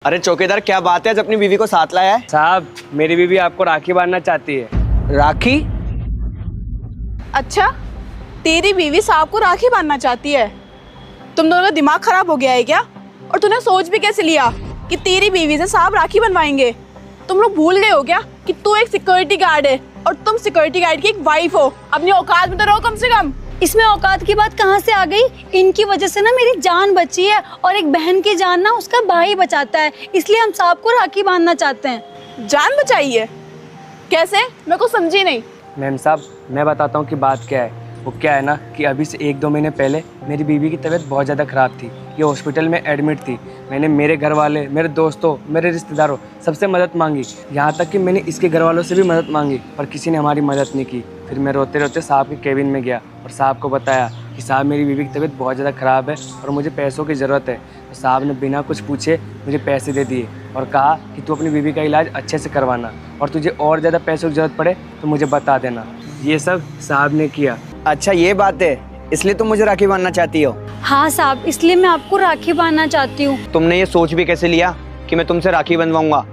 अरे चौकीदार, क्या बात है, आज अपनी बीवी को साथ लाया है? साहब, मेरी बीवी आपको राखी बांधना चाहती है। राखी? अच्छा, तेरी बीवी साहब को राखी बांधना चाहती है? तुम दोनों का दिमाग खराब हो गया है क्या? और तूने सोच भी कैसे लिया कि तेरी बीवी से साहब राखी बनवाएंगे? तुम लोग भूल गए हो क्या कि तू एक सिक्योरिटी गार्ड है और तुम सिक्योरिटी गार्ड की एक वाइफ हो? अपनी औकात में तो रहो कम से कम। इसमें औकात की बात कहाँ से आ गई? इनकी वजह से ना मेरी जान बची है, और एक बहन की जान ना उसका भाई बचाता है, इसलिए हम साहब को राखी बांधना चाहते हैं। जान बचाई है? कैसे? मैं कुछ समझी नहीं। मैम साहब, मैं बताता हूँ कि बात क्या है। वो क्या है ना कि अभी से 1-2 महीने पहले मेरी बीवी की तबीयत बहुत ज़्यादा ख़राब थी। ये हॉस्पिटल में एडमिट थी। मैंने मेरे घर वाले, मेरे दोस्तों, मेरे रिश्तेदारों सबसे मदद मांगी, यहाँ तक कि मैंने इसके घर वालों से भी मदद मांगी, पर किसी ने हमारी मदद नहीं की। फिर मैं रोते रोते साहब के केबिन में गया और साहब को बताया कि साहब, मेरी बीवी की तबीयत बहुत ज़्यादा ख़राब है और मुझे पैसों की ज़रूरत है। तो साहब ने बिना कुछ पूछे मुझे पैसे दे दिए और कहा कि तू अपनी बीवी का इलाज अच्छे से करवाना, और तुझे और ज़्यादा पैसों की ज़रूरत पड़े तो मुझे बता देना। ये सब साहब ने किया। अच्छा, ये बात है, इसलिए तुम मुझे राखी बांधना चाहती हो? हाँ साहब, इसलिए मैं आपको राखी बांधना चाहती हूँ। तुमने ये सोच भी कैसे लिया कि मैं तुमसे राखी बंधवाऊंगा?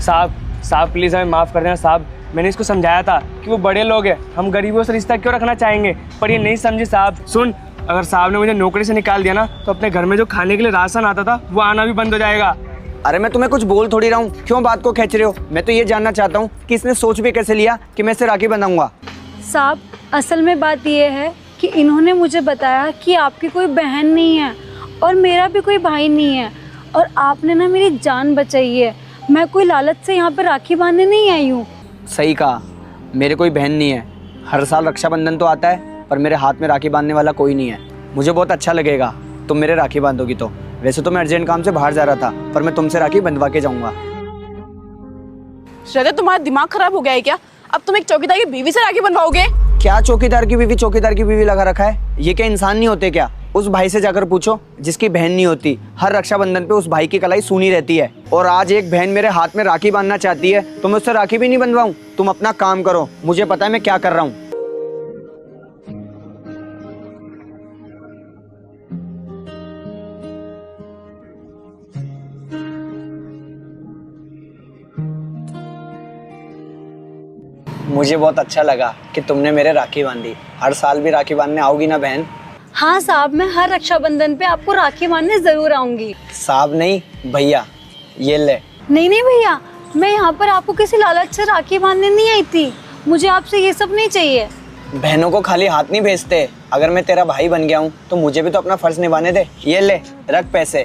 साहब प्लीज़ हमें माफ़ कर देना साहब। मैंने इसको समझाया था कि वो बड़े लोग हैं, हम गरीबों से रिश्ता क्यों रखना चाहेंगे, पर ये नहीं समझी साहब। सुन, अगर साहब ने मुझे नौकरी से निकाल दिया ना तो अपने घर में जो खाने के लिए राशन आता था वो आना भी बंद हो जाएगा। अरे मैं तुम्हें कुछ बोल थोड़ी रहा हूँ, क्यों बात को खींच रहे हो? मैं तो ये जानना चाहता हूँ कि इसने सोच भी कैसे लिया कि मैं इसे राखी बंधाऊंगा। साहब, असल में बात ये है कि इन्होंने मुझे बताया कि आपकी कोई बहन नहीं है और मेरा भी कोई भाई नहीं है, और आपने ना मेरी जान बचाई है। मैं कोई लालच से यहाँ पे राखी बांधने नहीं आई हूँ। सही कहा, मेरे कोई बहन नहीं है। हर साल रक्षाबंधन तो आता है, पर मेरे हाथ में राखी बांधने वाला कोई नहीं है। मुझे बहुत अच्छा लगेगा तुम मेरे राखी बांधोगी तो। वैसे तो मैं अर्जेंट काम से बाहर जा रहा था, पर मैं तुमसे राखी बंधवा के जाऊंगा। श्रद्धा, तुम्हारा दिमाग खराब हो गया है क्या? अब तुम एक चौकीदार की बीवी से राखी बनवाओगे? क्या चौकीदार की बीवी लगा रखा है? ये क्या इंसान नहीं होते क्या? उस भाई से जाकर पूछो जिसकी बहन नहीं होती। हर रक्षाबंधन पे उस भाई की कलाई सूनी रहती है, और आज एक बहन मेरे हाथ में राखी बांधना चाहती है तो मैं उससे राखी भी नहीं बंधवाऊं? तुम अपना काम करो, मुझे पता है मैं क्या कर रहा हूँ। मुझे बहुत अच्छा लगा कि तुमने मेरे राखी बांधी। हर साल भी राखी बांधने आओगी ना बहन? हाँ साहब, मैं हर रक्षाबंधन पे आपको राखी बांधने जरूर आऊंगी। साहब नहीं, भैया। ये ले। नहीं भैया, मैं यहाँ पर आपको किसी लालच से राखी बांधने नहीं आई थी। मुझे आपसे ये सब नहीं चाहिए। बहनों को खाली हाथ नहीं भेजते। अगर मैं तेरा भाई बन गया हूँ तो मुझे भी तो अपना फर्ज निभाने दे। ये ले, रख पैसे।